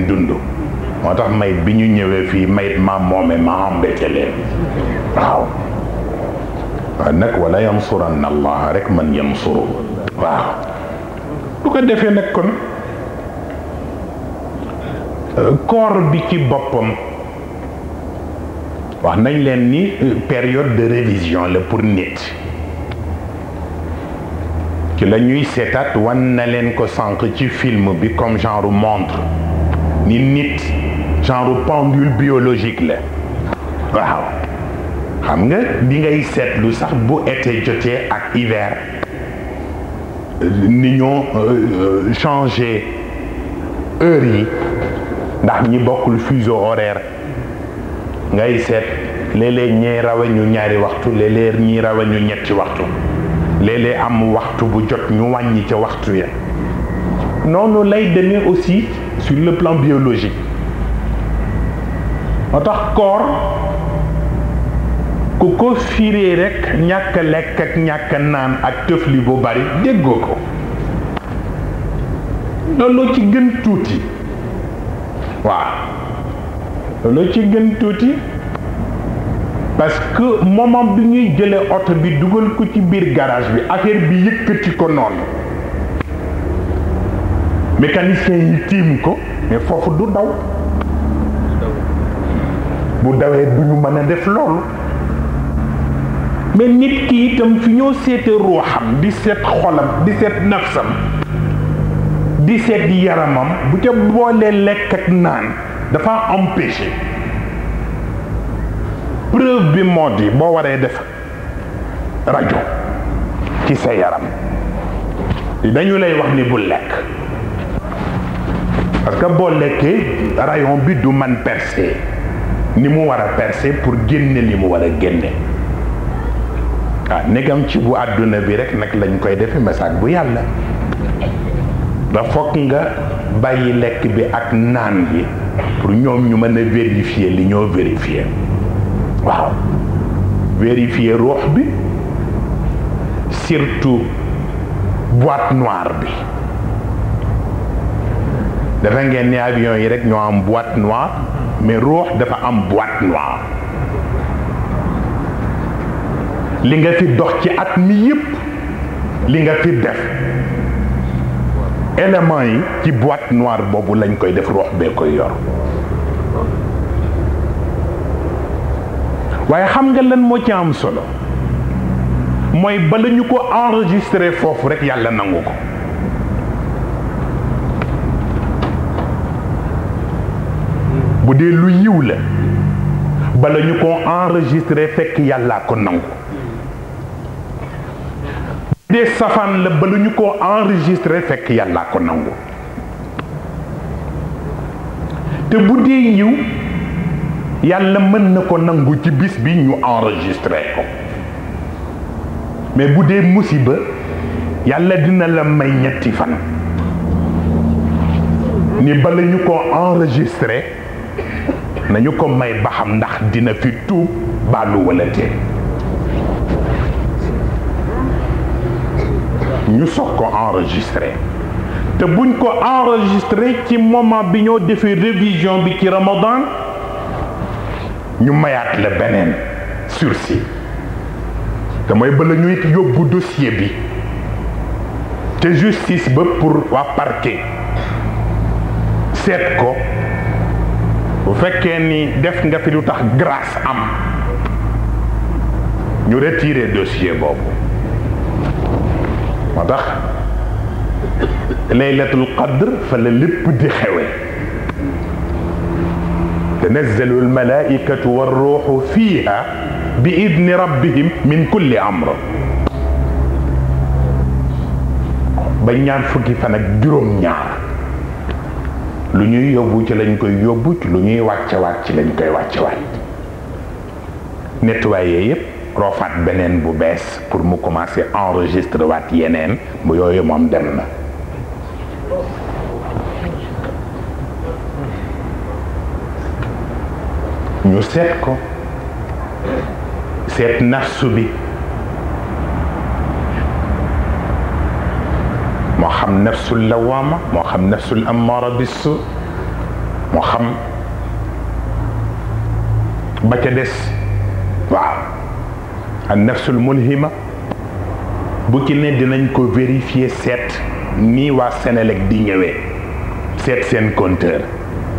dund moo tax mayit bi ñu ñëwee fii mayit ma moome ma embêté leen waaw nag wala yansuranna allah rek man yansuru waaw bu ko defee nag kon koor bi ci boppam wax nañ leen ni période de révision la pour nit ci la ñuy seetaat wan na leen ko sànq ci film bi comme genre montre ni nit genre pendule biologique la waaw xam nga di ngay seetlu sax bu été jotee ak hiver ni ñoo changé heure yi ndax ñi bokkul fuseau horaire ngay seet léeg-léeg ñee rawe ñu ñaari waxtu léeg-léeg ñi rawe ñu ñetti waxtu léeg-léeg am waxtu bu jot ñu wàññi ca waxtu ya noonu lay demee aussi sur le plan biologique moo tax koor ku ko firee rek ñàkk lekk ak ñàkk naan ak tëfli bu bari déggoo ko loolu ci gën tuuti waaw loolu ci gën tuuti parce que moment bi ñuy jëlee oto bi dugal ko ci biir garage bi affaire bi yëkkati ko noonu mécanicien yi tiim ko mais foofu du daw bu dawee du ñu mën a def loolu mais nit ki itam fi ñoo seete ruuxam di seet xolam di seet nafsam di seet yaramam bu ca boolee lekk ak naan dafa empêché preuve bi moo di boo waree def rajo ci sa yaram dañu lay wax ni bu lekk parce que boo lekkee rayon bi du man percer ni mu war a percer pour génne li mu war a génne negam ci bu àdduna bi rek nag lañ koy defe message bu yàlla da fokk nga bàyyi lekk bi ak naan bi pour ñoom ñu mën a vérifier li ñoo vérifier waaw vérifier ruux bi surtout boîte noire bi dafa ngeen ni avion yi rek ñoo am boîte noire mais ruux dafa am boîte noire li nga fi dox ci at mi yépp li nga fi def éléments yi ci boîte noire boobu lañ koy def ruux bee koy yor waaye xam nga lan moo ci am solo mooy bala ñu ko enregistré foofu rek yàlla nangu ko bu dee lu yiw la bala ñu ko enregistré fekk yàllaa ko nangu bu dee safaan la bala ñu ko enregistré fekk yàllaa ko nangu te bu dee yiw yàlla mën na ko nangu ci bis bi ñu enregistré ko mais bu dee musiba yàlla dina la may ñetti fan ni bala ñu ko enregistré nañu ko may ba xam ndax dina fi tuub baalu wala tee ñu soog ko enregistré te buñ ko enregistré ci moment bi ñoo defee révision bi ci Ramadan ñu mayaat la beneen sursis te mooy bala ñuy yóbbu dossier bi te justice ba pour waa parquet seet ko bu fekkee ni def nga fi lu tax grâce am ñu retirer dossier boobu moo tax laylatul qadr fa la lépp di xewe tanazzalu almalaikatu warruuxu fiiha bi idni rabbihim min kulli amr ba ñaar fukki fan ak juróom-ñaar lu ñuy yóbbu ci lañ koy yóbbu ci lu ñuy wàccewaat ci lañ koy wàccewaat nettoyé yépp roofaat beneen bu bees pour mu commencer enregistrer waat yeneen bu yooyu moom dem na ñu seet ko seet nafsu bi moo xam nafsul lawaama moo xam nafsul ammaara bisu moo xam ba ca des waaw an nafsul mulhima bu ci ne dinañ ko vérifier seet nii waa Sénélec di ñëwee seet seen compteur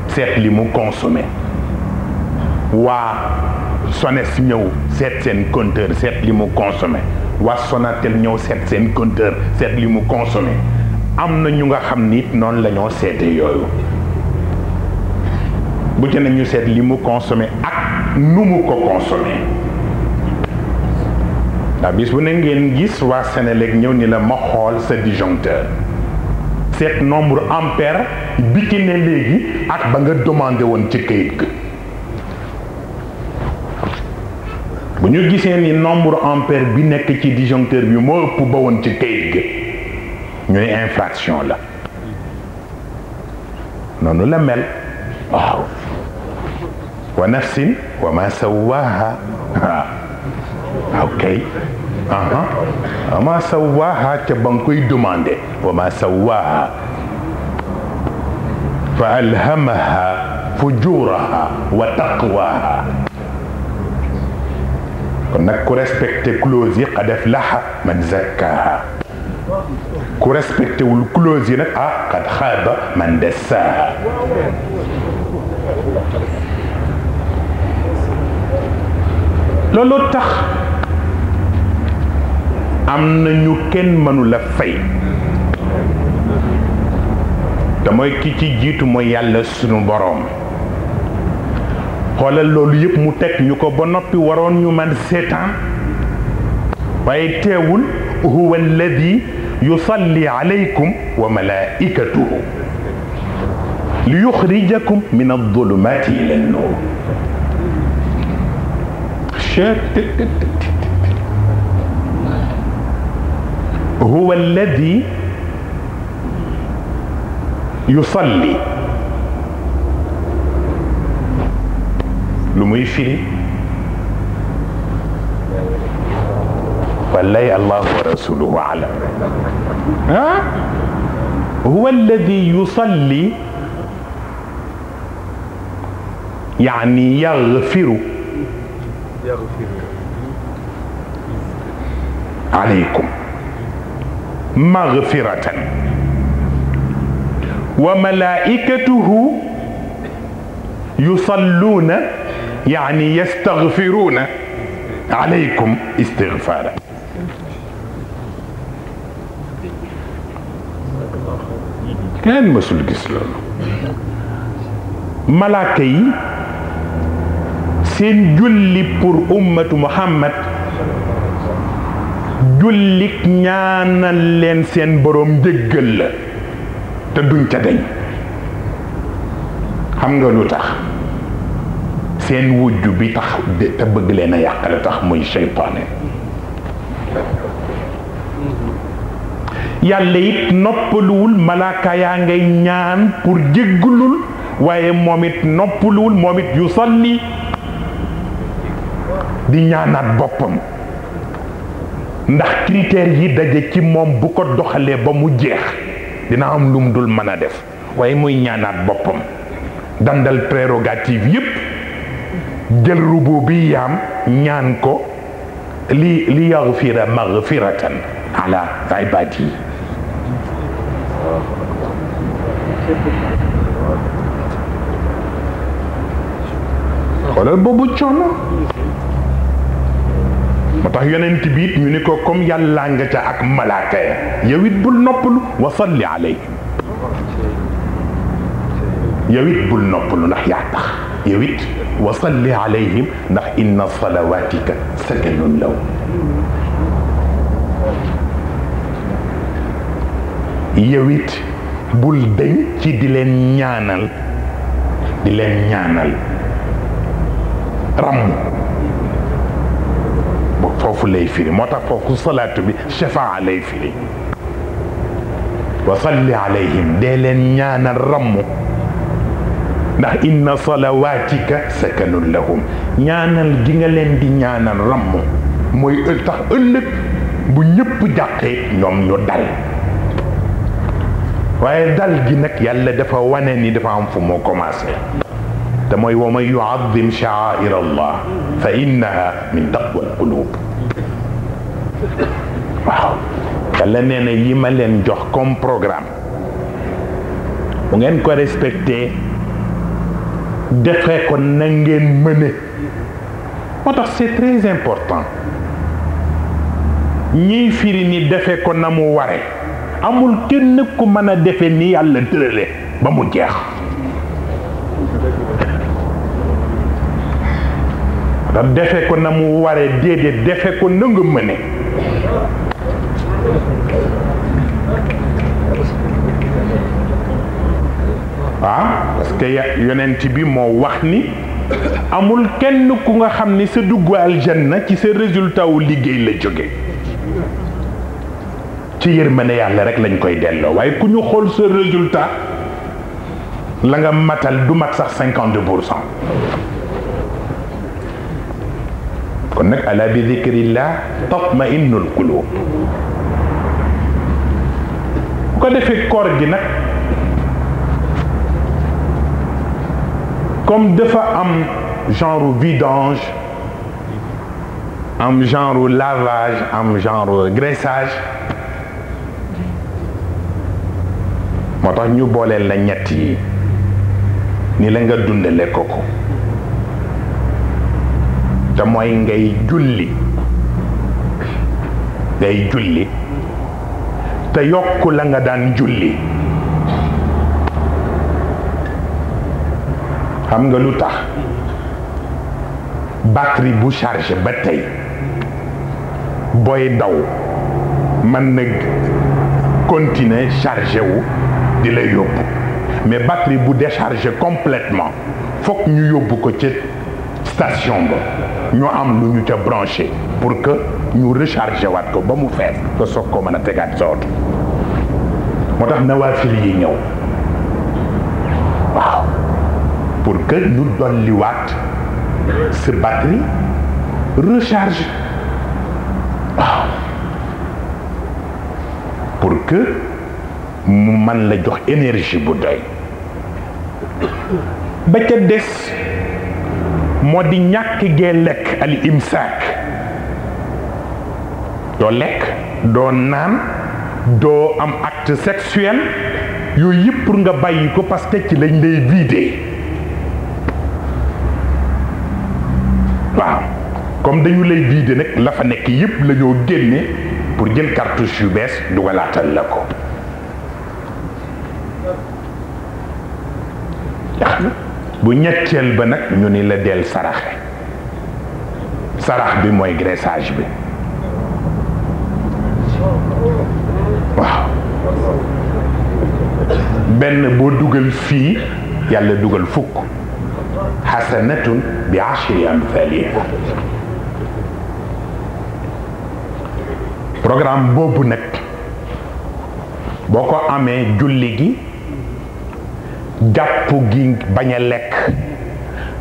seet li mu consommé waa SONES ñëw seet seen compteur seet li mu consommé waa Sonatel ñëw seet seen compteur seet li mu consommé am na ñu nga xam ni noonu la ñoo seete yooyu bu ci ne ñu seet li mu consommé ak nu mu ko consommé ndax bis bu ne ngeen gis waa Sénélec ñëw ni la ma xool sa disjoncteur seet nombre ampère bi ci ne léegi ak ba nga demandé woon ci kayit ga bu ñu gisee ni nombre ampère bi nekk ci disjoncteur bi moo ëpp ba woon ci kayit ga ñu ne infraction la noonu la mel waaw wa nafsin wa ma sawaha ok wa ma sawaha ca ba nga koy demandé wa ma sawaha fa alhamaha fujuraha wa taqwaha kon nag ku respecté clause yi qad aflaha man zakkaha ku respecté wul clause yi nag qad xaaba man dassaha loolu tax am na ñu kenn mënu la fay te mooy ki ci jiitu mooy yàlla sunu boroom xoolal loolu yëpp mu teg ñu ko ba noppi waroon ñu man seetaan waaye teewul huwa alladi yusalli alaykum wa malaikatuhu li yuxrijakum min adulumati ila an-nur huwa alladi yusalli lu muy firi wallahi allahu wa rasuluhu alam huwa alladi yusalli يعني يغفر عليكم مغفرة وملائكته يصلون يعني يستغفرون عليكم استغفارا كان مسؤول جسلون ملاكي seen julli pour ummatu Muhammad jullik ñaanal leen seen boroom jéggal la te duñ ca deñ xam nga lu tax seen wujj bi tax te bëgg leen a yàqale tax muy seytaane yàlla it noppaluwul malaaka yaa ngay ñaan pour jéggalul waaye moom it noppaluwul moom it yusalli di ñaanaat boppam ndax critères yi daje ci moom bu ko doxalee ba mu jeex dina am lum dul mën a def waaye muy ñaanaat boppam dandal prérogative yépp jël rububiyaam ñaan ko li yaghfira maghfiratan ala ibadi xoolal boobu coono moo tax yonent bi it ñu ni ko comme yàlla nga ca ak malaaka ya yow it bul noppalu wa salli alayhim yow it bul noppalu ndax yaa tax yow it wa salli alayhim ndax inna salawatika sakanun law yow it bul deñ ci di leen ñaanal ramm foofu lay firi moo tax foofu salaatu bi shafaa lay firi wa salli alayhim dee leen ñaanal ramm ndax inna salawaatika sakanun lahum ñaanal gi nga leen di ñaanal ramm mooy tax ëllëg bu ñëpp jàqee ñoom ñu dal waaye dal gi nag yàlla dafa wane ni dafa am fu moo commencé te mooy wa man yuazim sha'air allah fa innaha min taqwa alqulub waaw yàlla nee na yi ma leen jox comme programme bu ngeen ko respecté defee ko na ngeen mëne moo tax c'est très important ñiy firi ni defee ko na mu ware amul kenn ku mën a defe ni yàlla tërale ba mu jeex da defe ko na mu ware déedéet defe ko na nga mëne parce que yonent bi moo wax ni amul kenn ku nga xam ni sa dugg aljanna ci sa résultat wu liggéey la jóge ci yërmande yàlla rek lañ koy delloo waaye ku ñu xool sa résultat la nga matal du mat sax 50%. kon nag ala bi dhikrillah tatma'innul qulub bu ko defee koor gi nag comme dafa am genre vidange am genre lavage am genre graissage moo tax ñu booleel la ñett yi ni la nga dundale ko te mooy ngay julli te yokk la nga daan julli xam nga lu tax batterie bu chargé ba tey booy daw mën na continuer chargé wu di la yóbbu mais batterie bu déchargé complètement fokk ñu yóbbu ko ci station ba ñu am lu ñu ca branché pour que ñu rechargé waat ko ba mu fees nga soog ko mën a tegaat sa oto moo tax nawaafil yi ñëw waaw pour que ñu dolliwaat sa batterie recharge waaw pour que mu mën la jox énergie bu doy ba ca des moo di ñàkk gee lekk al imsaak doo lekk doo naan doo am acte sexuel yooyu yëpp pour nga bàyyi ko parce que ci lañ lay vider waaw comme dañu lay vider nag la fa nekk yëpp la ñoo génne pour jël cartouche yu bees dugalaatal la ko bu ñetteel ba nag ñu ni la del saraxe sarax bi mooy graissage bi waaw benn boo dugal fii yàlla dugal fukk xasanatun bi ashri amthaliha programme boobu nag boo ko amee julli gi jàpp gi bañ a lekk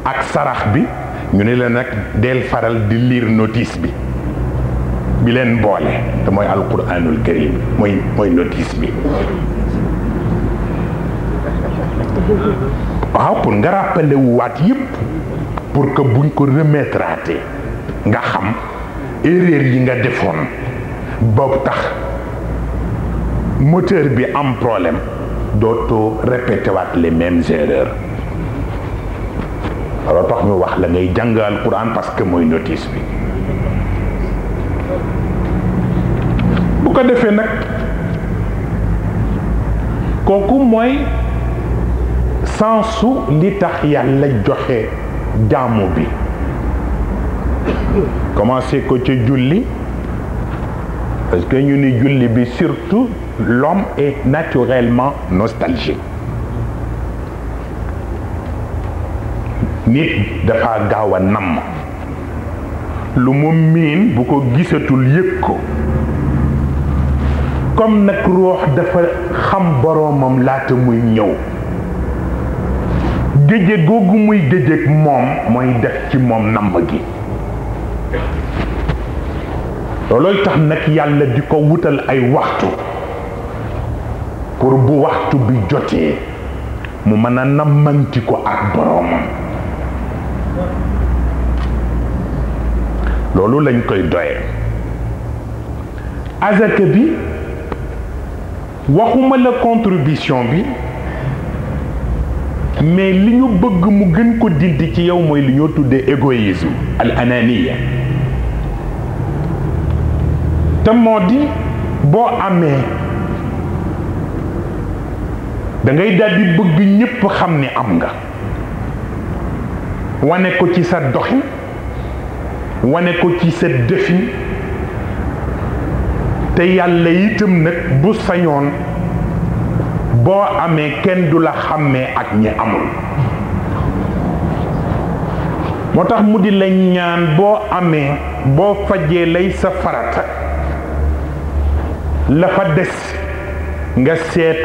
ak sarax bi ñu ne la nag del faral di lire notice bi leen boole te mooy alquranul karim mooy notice bi waaw pour nga rappeler wu waat yëpp pour que buñ ko remettre nga xam erreur yi nga defoon boobu tax moteur bi am problème dootoo répété waat les mêmes erreurs alors tax ñu wax la ngay jàng alquran parce que mooy notice bi bu ko defee nag kooku mooy sensu li tax yàlla joxe jaamu bi commencé ko ca julli parce que ñu ni julli bi surtout l'homme est naturellement nostalgique nit dafa gaaw a namm lu mu miin bu ko gisatul yëg ko comme nag ruux dafa xam boroomam laata muy ñëw géje googu muy géjeeg moom mooy def ci moom namm gi loolooy tax nag yàlla di ko wutal ay waxtu pour bu waxtu bi jotee mu mën a nammanti ko ak boroomam. loolu lañ koy doyee. azaka bi waxuma la contribution bi, mais li ñu bëgg mu gën ko dindi ci yow mooy li ñoo tuddee égoïsme al ananiya. te moo di boo amee da ngay daldi bëgg ñépp xam ni am nga, wane ko ci sa doxin, wane ko ci sa defin. te yàlla itam nag bu sañoon boo amee kenn du la xàmmee ak ñi amul. moo tax mu di la ñaan boo amee, boo fajee lay sa farata, la fa des nga seet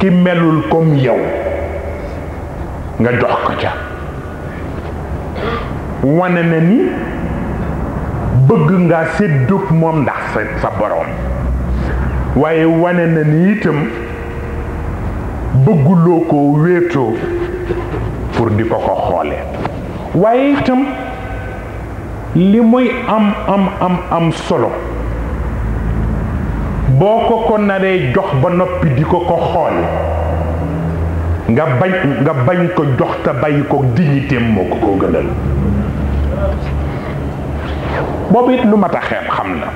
ki melul comme yow nga jox ko ca. wane na ni bëgg nga séddug moom ndax sa boroom, waaye wane na ni itam bëgguloo ko wéetoo pour di ko xoole. waaye itam li muy am solo boo ko naree jox ba noppi di ko xool, nga bañ ko jox te bàyyi ko dignité moo ko gënal. boobu it lu mat a xeeb xam na.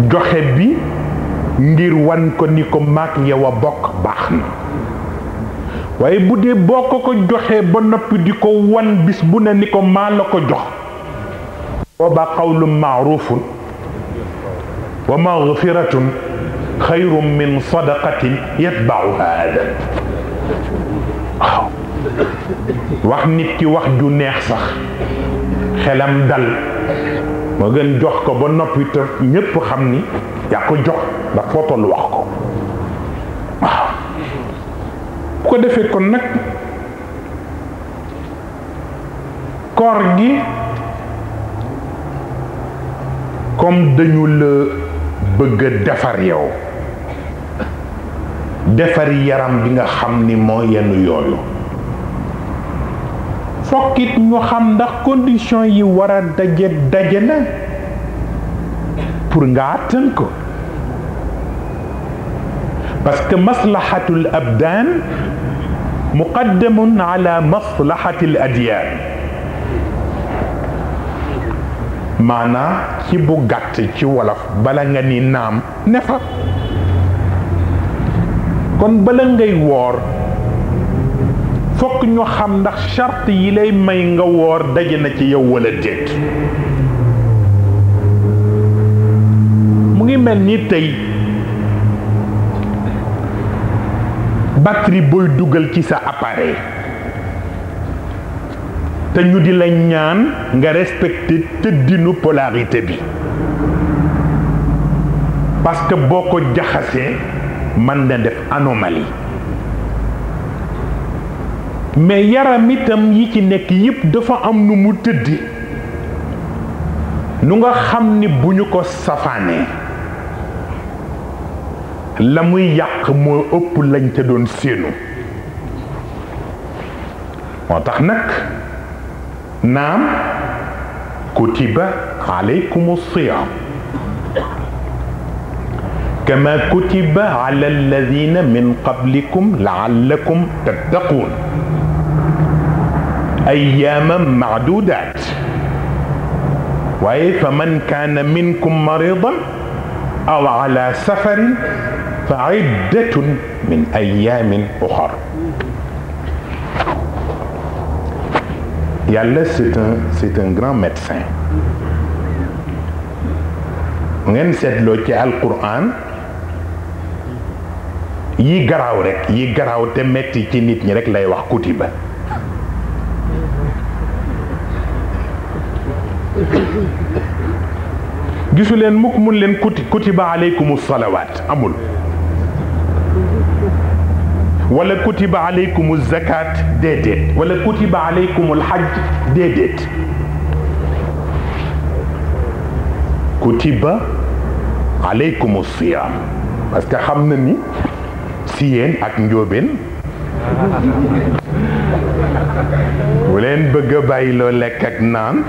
joxe bi ngir wan ko ni ko maag yow a bokk baax na, waaye bu dee boo ko joxee ba noppi di ko wan bis bu ne ni ko maa la ko jox, booba qawlun maarufun wa magfiratun xayrun min sadaqatin yatbauha adan. waaw wax nit ki wax ju neex sax xelam dal moo gën jox ko ba noppi te ñépp xam ni yaa ko jox ndax foo toll wax ko. waaw bu ko defee kon nag koor gi comme dañu la bëgg a defar yow, defar yaram bi nga xam ni moo yenn yooyu, fokkit ñu xam ndax condition yi war a daje na pour nga àttan ko. parce que maslahatul abdaan muqaddamun ala maslahatil adyaan. maanaa ci bu gàtt ci wolof bala nga ni naam ne fa. kon bala ngay woor fokk ñu xam ndax charte yi lay may nga woor daje na ci yow wala déet. mu ngi mel ni tey batterie booy dugal ci sa appareil te ñu di la ñaan nga respecter tëddinu polarité bi, parce que boo ko jaxasee mën na def anomalie. mais yaram itam yi ci nekk yépp dafa am nu mu tëddi, nu nga xam ni bu ñu ko safaanee la muy yàq moo ëpp lañ ca doon séenu. moo tax nag naam kutiba alaykum as-siyam kama kutiba ala alladhina min qablikum la'allakum tattaqun ayyaman ma'dudat. waaye fa man kaana minkum maridan aw ala safarin fa iddatun min ayyamin ukhar. yàlla c'est un grand médecin. ngeen seetloo ci alquran yi garaaw rek, yi garaaw te metti ci nit ñi rek lay wax kutiba. gisu leen mukk mun leen kutiba aleykumu salawaat amul, wala kutiba aleykumu zakat déedéet, wala kutiba aleykumul hajj déedéet. kutiba aleykum siyam parce que xam na ni si yéen ak njóobeen bu leen bëgg a bàyyi loo lekk ak naan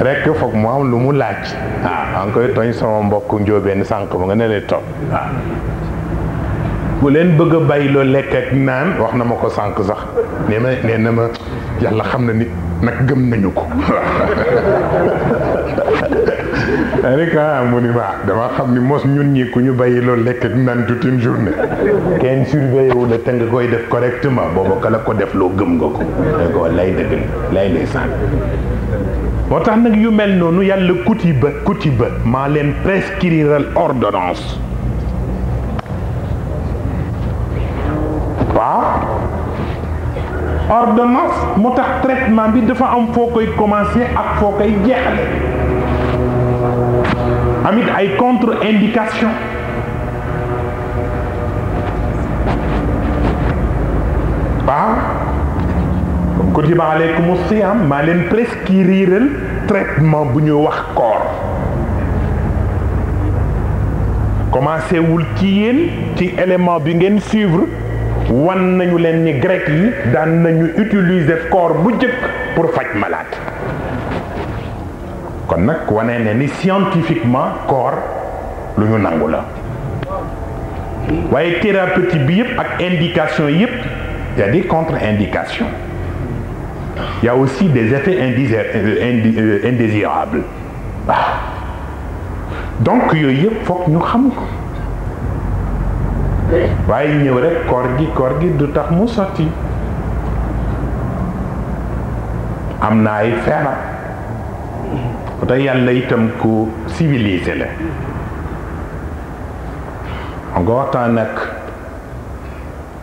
rekk foog mu am lu mu laaj maa ngi koy tooñ sama mbokk njóobeen sànq ba nga ne leen toog bu leen bëgg a bàyyi loo lekk ak naan wax na ma ko sànq sax nee na ma yàlla xam na nit nag gëm nañu ko rek mu ni ma dama xam ni mos ñun ñi ku ñu bàyyi loolu lekk ak naan toute une journée kenn surveillé wu la te nga koy def correctement booba ka la ko def loo gëm nga ko da ko lay dëgg lay ndeysaan moo tax nag yu mel noonu yàlla kutiba maa leen prescriral ordonnance waaw ordonnance moo tax traitement bi dafa am foo koy commencer ak foo koy jeexale amit ay contre-indication waaw comme kutiba aleykum siyam maa leen prescriral traitement bu ñuy wax koor commencé wul ci yéen ci élément bi ngeen suivre wan nañu leen ni grec yi daan nañu utiliser koor bu jëkk pour faj malade kon nag wane ne ni scientifiquement koor lu ñu nangu la waaye thérapeutique bi yëpp ak indication yëpp y a des contre-indications il y a aussi des effets indésirables waaw donc yooyu yëpp foog ñu xam ko waaye ñëw rek koor gi du tax mu sotti am na ay feebar te yàlla itam ku civilisé la nga waxtaan nag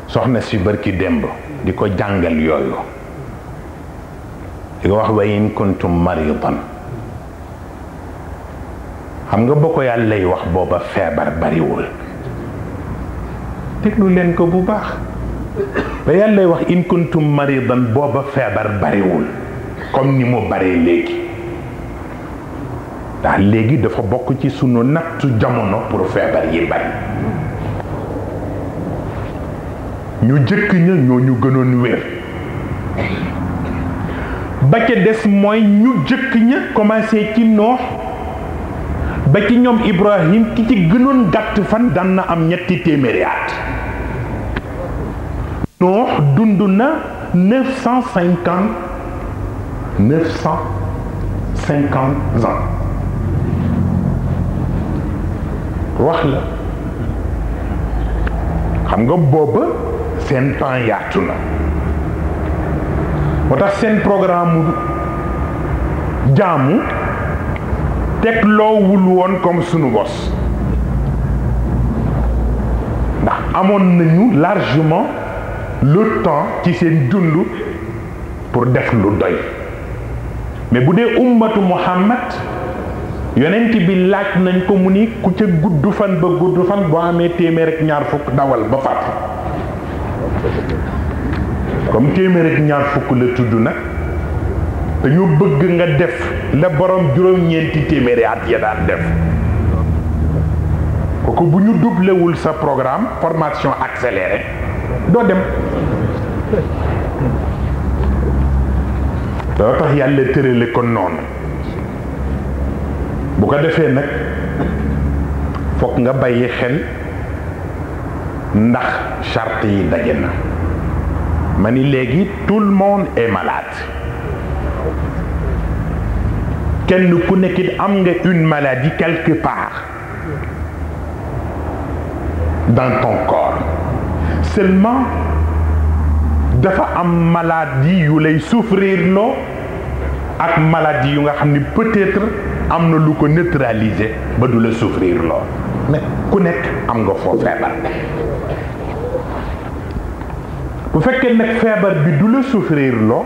soxna si barki démb di ko jàngal yooyu di ko wax wa in kuntum maridan xam nga boo ko yàllay wax booba feebar bariwul déglu leen ko bu baax ba yàllay wax in kuntum maridan booba feebar bariwul comme ni mu baree léegi ndax léegi dafa bokk ci sunu nattu jamono pour feebar yi bari ñu jëkk ña ñoo ñu gënoon wér ba ca des mooy ñu jëkk ña commencé ci Noox ba ci ñoom Ibrahim ki ci gënoon gàtt fan daan na am 200 at Noox dund na 950 ans wax la xam nga booba seen temps yaatu na moo tax seen programme jaamu teg loowul woon comme sunu bos ndax amoon nañu largement le temps ci seen dund pour def lu doy mais bu dee ummatu Muhammad yonent bi laaj nañ ko mu ni ku ca gudd fan ba gudd fan boo amee téeméer ak ñaar fukk dawal ba faatu comme téeméer ak ñaar fukk la tudd nag dañu bëgg nga def la borom juróom-ñeenti téeméeri at ya daan def kooku bu ñu doublewul sa programme formation accélérée doo dem doo tax yàlla tërale ko noonu bu ko defee nag fokk nga bàyyi xel ndax charte yi daje na ma ni léegi tout le monde est malade kenn ku nekkit am nga une maladie quelque part dans ton corps seulement dafa am maladie yu lay souffrir loo ak maladie yu nga xam ni peut-être am na lu ko neutraliser ba du la souffrir loo mais ku nekk am nga foo feebar bu fekkee nag feebar bi du la souffrir loo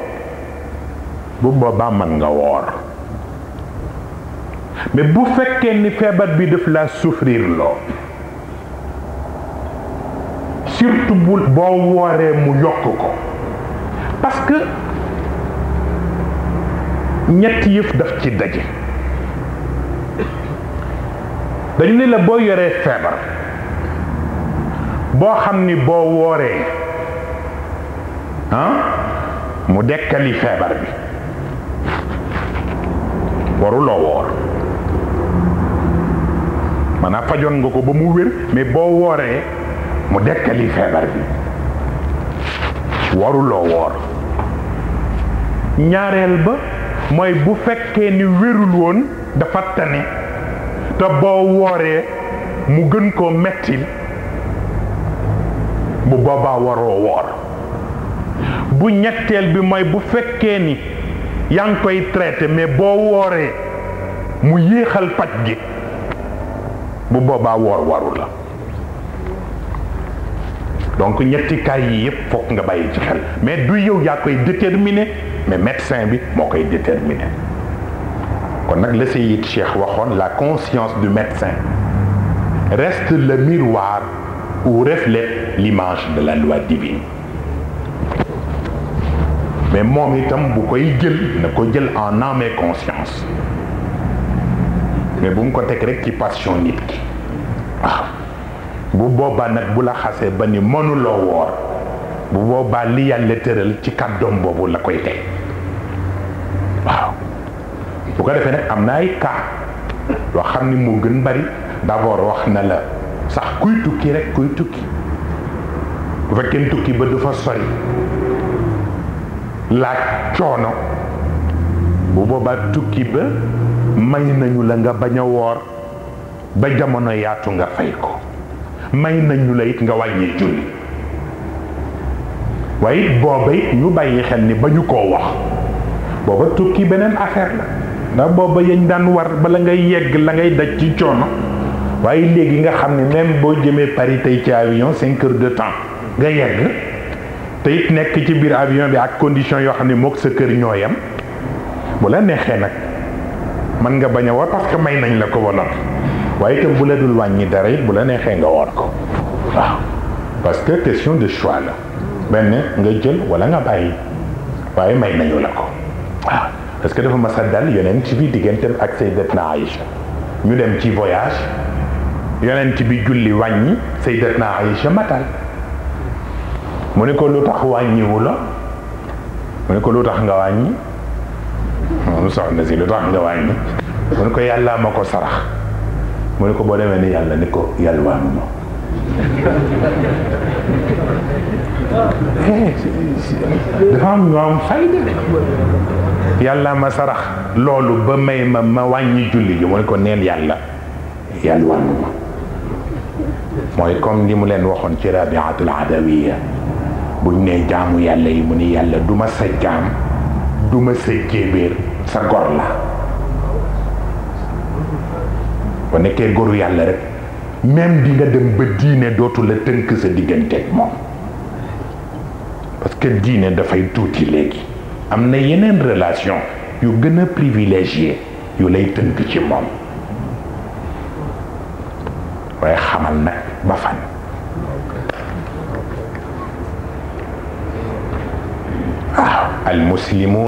bu boobaa mën nga woor mais bu fekkee ni feebar bi daf la souffrir loo surtout boo wooree mu yokk ko parce que ñetti yëf daf ci daje dañu ne la boo yoree feebar boo xam ni boo wooree mu dekkali feebar bi waruloo woor maanaam fajoon nga ko ba mu wér mais boo wooree mu dekkali feebar bi waruloo woor ñaareel ba mooy bu fekkee ni wérul woon dafa tane te boo wooree mu gën koo mettil bu boobaa waroo woor bu ñetteel bi mooy bu fekkee ni yaa ngi koy traité mais boo wooree mu yéexal paj gi bu boobaa woor waru la donc ñetti kaay yi yëpp fokk nga bàyyi ci xel mais du yow yaa koy déterminer mais médecin bi moo koy déterminer kon nag la Seyid Cheikh waxoon la conscience du médecin reste le miroir où reflète l'image de la loi divine mais moom itam bu koy jël na ko jël en âme et conscience mais bu mu ko teg rek ci passion nit ki waaw bu boobaa nag bu la xasee ba ni mënuloo woor bu boobaa li yàlla tëral ci kàddoom boobu la koy teg waaw bu ko defee nag am na ay cas loo xam ni moo gën bari d'abord wax na la sax kuy tukki rek kuy tukki bu fekkee tukki ba du fa sori laaj coono bu boobaa tukki ba may nañu la nga bañ a woor ba jamono yaatu nga fay ko may nañu la it nga wàññi julli waaye it booba it ñu bàyyi xel ni ba ñu koo wax booba tukki beneen affaire la ndax booba yañ daan war bala ngay yegg la ngay daj ci coono waaye léegi nga xam ne même boo jëmee Paris tey ci avion 5 heures de temps nga yegg te it nekk ci biir avion bi ak condition yoo xam ne mook sa kër ñooyam bu la neexee nag mën nga bañ a woor parce que may nañ la ko ba noppi waaye itam bu la dul wàññi dara it bu la neexee nga woor ko waaw parce que question de choix la benn nga jël wala nga bàyyi waaye may nañu la ko waaw parce que dafa mas a dal yonent bi digganteem ak Sayyidatna Aïcha ñu dem ci voyage yonent bi julli wàññi Sayyidatna Aïcha matal mu ne ko lu tax wàññiwu la mu ne ko lu tax nga wàññi moom soxna si lu tax nga wàññi mu ne ko yàlla ma ko sarax mu ne ko boo demee ni yàlla ni ko yalwaanu ma dafa am ñu am fayda yàlla ma sarax loolu ba may ma wàññi julli ji mu ne ko neen yàlla yalwaanu ma mooy comme ni mu leen waxoon ci Rabiatul Adawiya buñ ne jaamu yàlla yi mu ni yàlla duma sa jaam duma sa jéebéer sa gor la ba nekkee goru yàlla rek même di nga dem ba diine dootu la tënk sa digganteeg moom parce que diine dafay tuuti léegi am na yeneen relation yu gën a privilégié yu lay tënk ci moom waaye xamal nag ba fan waaw al muslimu